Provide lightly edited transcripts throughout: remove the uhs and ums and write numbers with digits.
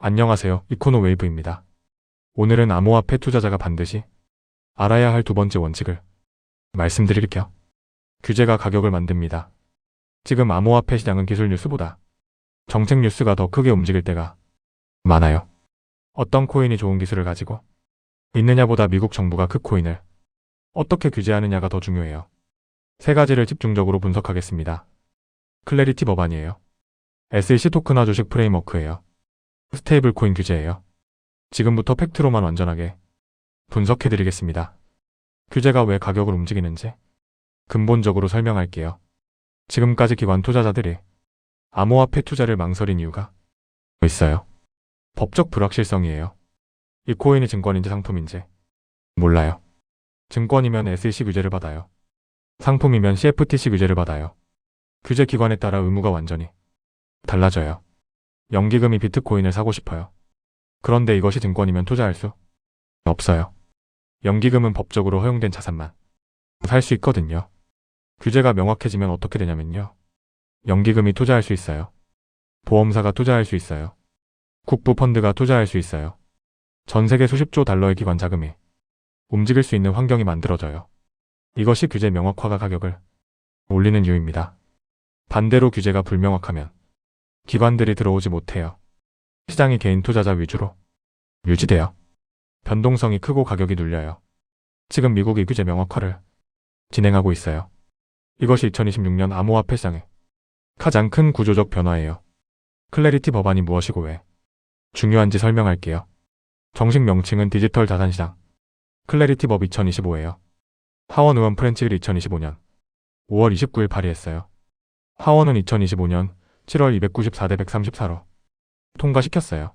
안녕하세요. 이코노 웨이브입니다. 오늘은 암호화폐 투자자가 반드시 알아야 할 두 번째 원칙을 말씀드릴게요. 규제가 가격을 만듭니다. 지금 암호화폐 시장은 기술 뉴스보다 정책 뉴스가 더 크게 움직일 때가 많아요. 어떤 코인이 좋은 기술을 가지고 있느냐보다 미국 정부가 그 코인을 어떻게 규제하느냐가 더 중요해요. 세 가지를 집중적으로 분석하겠습니다. 클래리티 법안이에요. SEC 토큰화 주식 프레임워크예요. 스테이블 코인 규제예요. 지금부터 팩트로만 완전하게 분석해드리겠습니다. 규제가 왜 가격을 움직이는지 근본적으로 설명할게요. 지금까지 기관 투자자들이 암호화폐 투자를 망설인 이유가 있어요. 법적 불확실성이에요. 이 코인이 증권인지 상품인지 몰라요. 증권이면 SEC 규제를 받아요. 상품이면 CFTC 규제를 받아요. 규제 기관에 따라 의무가 완전히 달라져요. 연기금이 비트코인을 사고 싶어요. 그런데 이것이 증권이면 투자할 수 없어요. 연기금은 법적으로 허용된 자산만 살 수 있거든요. 규제가 명확해지면 어떻게 되냐면요. 연기금이 투자할 수 있어요. 보험사가 투자할 수 있어요. 국부 펀드가 투자할 수 있어요. 전 세계 수십조 달러의 기관 자금이 움직일 수 있는 환경이 만들어져요. 이것이 규제 명확화가 가격을 올리는 이유입니다. 반대로 규제가 불명확하면 기관들이 들어오지 못해요. 시장이 개인 투자자 위주로 유지돼요. 변동성이 크고 가격이 눌려요. 지금 미국이 규제 명확화를 진행하고 있어요. 이것이 2026년 암호화폐 시장의 가장 큰 구조적 변화예요. 클래리티 법안이 무엇이고 왜 중요한지 설명할게요. 정식 명칭은 디지털 자산시장 클래리티 법 2025예요. 하원 의원 프랜치를 2025년 5월 29일 발의했어요. 하원은 2025년 7월 294대 134로 통과시켰어요.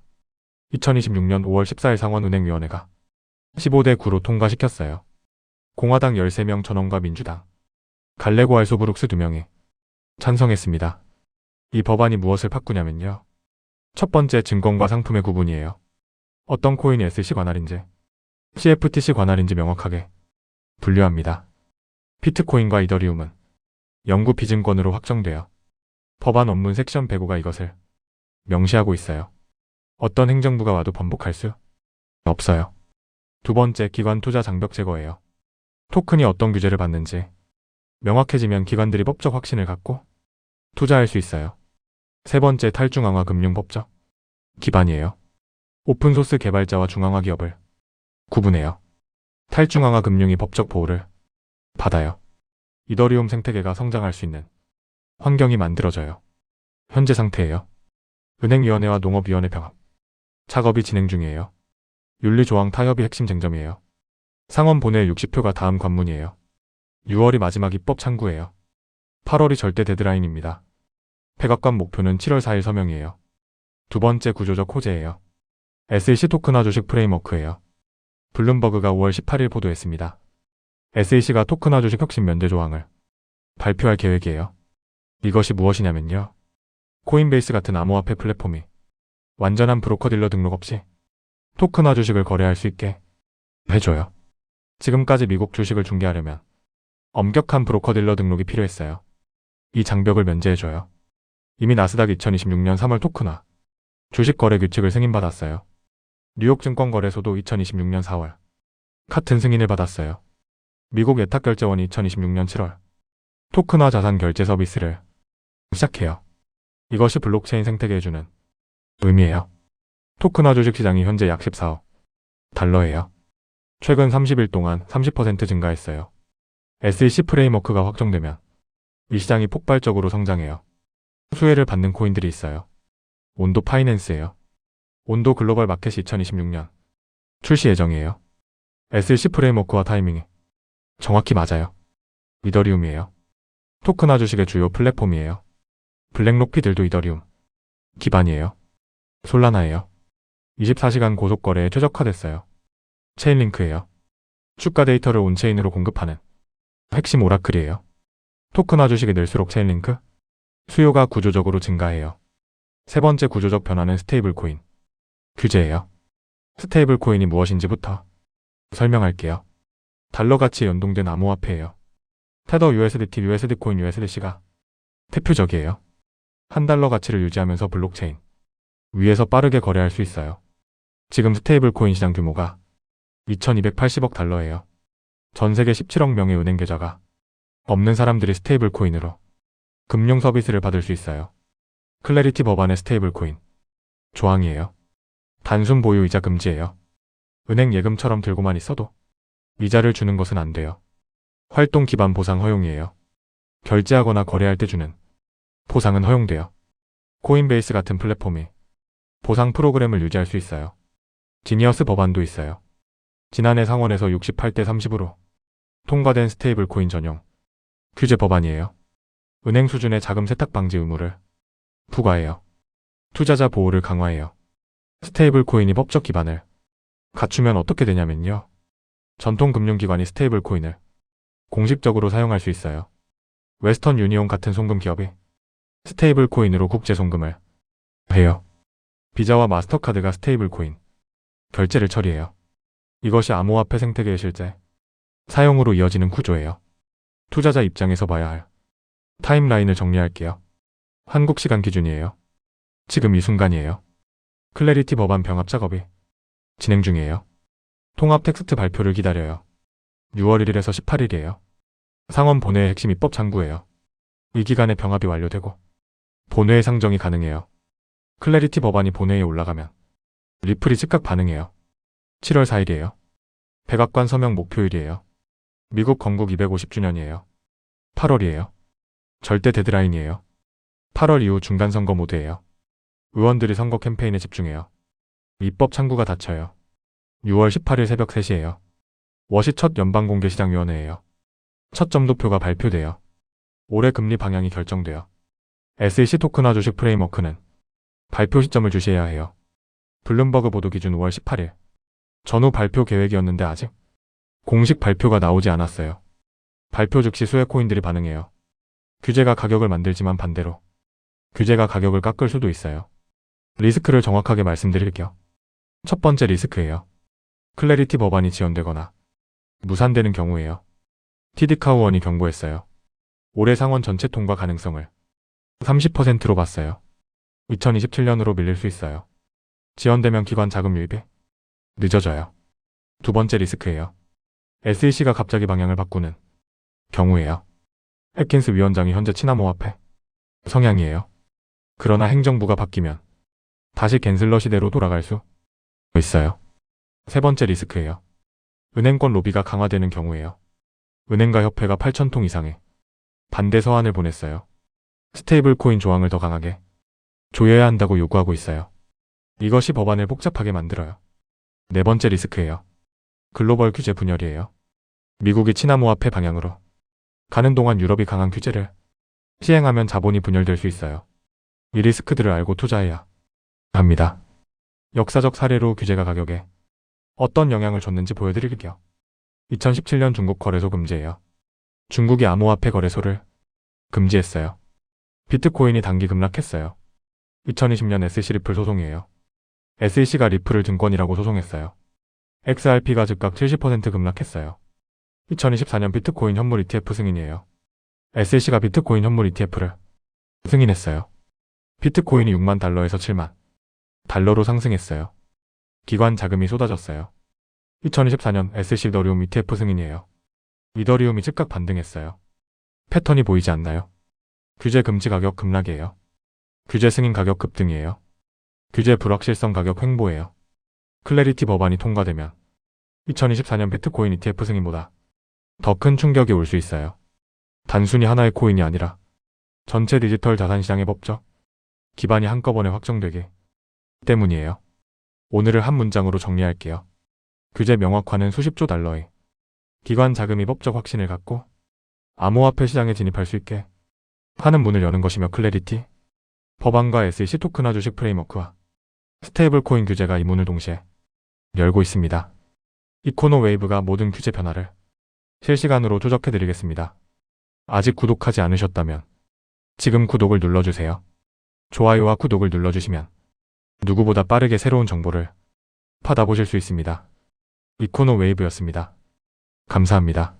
2026년 5월 14일 상원은행위원회가 15대 9로 통과시켰어요. 공화당 13명 전원과 민주당, 갈레고 알소 브룩스 2명이 찬성했습니다. 이 법안이 무엇을 바꾸냐면요. 첫 번째, 증권과 상품의 구분이에요. 어떤 코인이 SEC 관할인지 CFTC 관할인지 명확하게 분류합니다. 비트코인과 이더리움은 영구 비증권으로 확정돼요. 법안 원문 섹션 105가 이것을 명시하고 있어요. 어떤 행정부가 와도 번복할 수 없어요. 두 번째, 기관 투자 장벽 제거예요. 토큰이 어떤 규제를 받는지 명확해지면 기관들이 법적 확신을 갖고 투자할 수 있어요. 세 번째, 탈중앙화 금융 법적 기반이에요. 오픈소스 개발자와 중앙화 기업을 구분해요. 탈중앙화 금융이 법적 보호를 받아요. 이더리움 생태계가 성장할 수 있는 환경이 만들어져요. 현재 상태예요. 은행위원회와 농업위원회 병합 작업이 진행 중이에요. 윤리조항 타협이 핵심 쟁점이에요. 상원 본회의 60표가 다음 관문이에요. 6월이 마지막 입법 창구예요. 8월이 절대 데드라인입니다. 백악관 목표는 7월 4일 서명이에요. 두 번째, 구조적 호재예요. SEC 토큰화 주식 프레임워크예요. 블룸버그가 5월 18일 보도했습니다. SEC가 토큰화 주식 혁신 면제 조항을 발표할 계획이에요. 이것이 무엇이냐면요. 코인베이스 같은 암호화폐 플랫폼이 완전한 브로커딜러 등록 없이 토큰화 주식을 거래할 수 있게 해줘요. 지금까지 미국 주식을 중개하려면 엄격한 브로커딜러 등록이 필요했어요. 이 장벽을 면제해줘요. 이미 나스닥 2026년 3월 토큰화 주식 거래 규칙을 승인받았어요. 뉴욕 증권거래소도 2026년 4월 같은 승인을 받았어요. 미국 예탁결제원이 2026년 7월 토큰화 자산 결제 서비스를 시작해요. 이것이 블록체인 생태계에 주는 의미예요. 토큰화 주식 시장이 현재 약 14억 달러예요. 최근 30일 동안 30% 증가했어요. SEC 프레임워크가 확정되면 이 시장이 폭발적으로 성장해요. 수혜를 받는 코인들이 있어요. 온도 파이낸스예요. 온도 글로벌 마켓이 2026년 출시 예정이에요. SEC 프레임워크와 타이밍이 정확히 맞아요. 이더리움이에요. 토큰화 주식의 주요 플랫폼이에요. 블랙록피들도 이더리움 기반이에요. 솔라나예요. 24시간 고속거래에 최적화됐어요. 체인링크예요. 주가 데이터를 온체인으로 공급하는 핵심 오라클이에요. 토큰화 주식이 늘수록 체인링크 수요가 구조적으로 증가해요. 세 번째, 구조적 변화는 스테이블 코인 규제예요. 스테이블 코인이 무엇인지부터 설명할게요. 달러 가치에 연동된 암호화폐예요. 테더 USDT, USD 코인, USDC가 대표적이에요. 한 달러 가치를 유지하면서 블록체인 위에서 빠르게 거래할 수 있어요. 지금 스테이블 코인 시장 규모가 2280억 달러예요. 전 세계 17억 명의 은행 계좌가 없는 사람들이 스테이블 코인으로 금융 서비스를 받을 수 있어요. 클래리티 법안의 스테이블 코인 조항이에요. 단순 보유 이자 금지예요. 은행 예금처럼 들고만 있어도 이자를 주는 것은 안 돼요. 활동 기반 보상 허용이에요. 결제하거나 거래할 때 주는 보상은 허용돼요. 코인베이스 같은 플랫폼이 보상 프로그램을 유지할 수 있어요. 지니어스 법안도 있어요. 지난해 상원에서 68대 30으로 통과된 스테이블 코인 전용 규제 법안이에요. 은행 수준의 자금 세탁 방지 의무를 부과해요. 투자자 보호를 강화해요. 스테이블 코인이 법적 기반을 갖추면 어떻게 되냐면요. 전통 금융기관이 스테이블 코인을 공식적으로 사용할 수 있어요. 웨스턴 유니온 같은 송금 기업이 스테이블 코인으로 국제 송금을 해요. 비자와 마스터카드가 스테이블 코인 결제를 처리해요. 이것이 암호화폐 생태계의 실제 사용으로 이어지는 구조예요. 투자자 입장에서 봐야 할 타임라인을 정리할게요. 한국 시간 기준이에요. 지금 이 순간이에요. 클래리티 법안 병합 작업이 진행 중이에요. 통합 텍스트 발표를 기다려요. 6월 1일에서 18일이에요. 상원 본회의 핵심 입법 장구예요. 이 기간에 병합이 완료되고 본회의 상정이 가능해요. 클래리티 법안이 본회의에 올라가면 리플이 즉각 반응해요. 7월 4일이에요. 백악관 서명 목표일이에요. 미국 건국 250주년이에요. 8월이에요. 절대 데드라인이에요. 8월 이후 중간선거 모드예요. 의원들이 선거 캠페인에 집중해요. 입법 창구가 닫혀요. 6월 18일 새벽 3시예요. 워시 첫 연방공개시장위원회예요. 첫 점도표가 발표돼요. 올해 금리 방향이 결정돼요. SEC 토큰화 주식 프레임워크는 발표 시점을 주시해야 해요. 블룸버그 보도 기준 5월 18일. 전후 발표 계획이었는데 아직 공식 발표가 나오지 않았어요. 발표 즉시 수혜 코인들이 반응해요. 규제가 가격을 만들지만 반대로 규제가 가격을 깎을 수도 있어요. 리스크를 정확하게 말씀드릴게요. 첫 번째 리스크예요. 클래리티 법안이 지연되거나 무산되는 경우예요. TD카우원이 경고했어요. 올해 상원 전체 통과 가능성을 30%로 봤어요. 2027년으로 밀릴 수 있어요. 지연되면 기관 자금 유입이 늦어져요. 두 번째 리스크예요. SEC가 갑자기 방향을 바꾸는 경우예요. 애킨스 위원장이 현재 친암호화폐 성향이에요. 그러나 행정부가 바뀌면 다시 갠슬러 시대로 돌아갈 수 있어요. 세 번째 리스크예요. 은행권 로비가 강화되는 경우예요. 은행가 협회가 8,000통 이상의 반대 서한을 보냈어요. 스테이블 코인 조항을 더 강하게 조여야 한다고 요구하고 있어요. 이것이 법안을 복잡하게 만들어요. 네 번째 리스크예요. 글로벌 규제 분열이에요. 미국이 친암호화폐 방향으로 가는 동안 유럽이 강한 규제를 시행하면 자본이 분열될 수 있어요. 이 리스크들을 알고 투자해야 합니다. 역사적 사례로 규제가 가격에 어떤 영향을 줬는지 보여드릴게요. 2017년 중국 거래소 금지예요. 중국이 암호화폐 거래소를 금지했어요. 비트코인이 단기 급락했어요. 2020년 SEC 리플 소송이에요. SEC가 리플을 증권이라고 소송했어요. XRP가 즉각 70% 급락했어요. 2024년 비트코인 현물 ETF 승인이에요. SEC가 비트코인 현물 ETF를 승인했어요. 비트코인이 6만 달러에서 7만 달러로 상승했어요. 기관 자금이 쏟아졌어요. 2024년 SEC 이더리움 ETF 승인이에요. 이더리움이 즉각 반등했어요. 패턴이 보이지 않나요? 규제 금지 가격 급락이에요. 규제 승인 가격 급등이에요. 규제 불확실성 가격 횡보예요. 클래리티 법안이 통과되면 2024년 비트코인 ETF 승인보다 더 큰 충격이 올 수 있어요. 단순히 하나의 코인이 아니라 전체 디지털 자산 시장의 법적 기반이 한꺼번에 확정되기 때문이에요. 오늘을 한 문장으로 정리할게요. 규제 명확화는 수십조 달러의 기관 자금이 법적 확신을 갖고 암호화폐 시장에 진입할 수 있게 하는 문을 여는 것이며 클래리티 법안과 SEC 토큰화 주식 프레임워크와 스테이블 코인 규제가 이 문을 동시에 열고 있습니다. 이코노 웨이브가 모든 규제 변화를 실시간으로 추적해드리겠습니다. 아직 구독하지 않으셨다면 지금 구독을 눌러주세요. 좋아요와 구독을 눌러주시면 누구보다 빠르게 새로운 정보를 받아보실 수 있습니다. 이코노 웨이브였습니다. 감사합니다.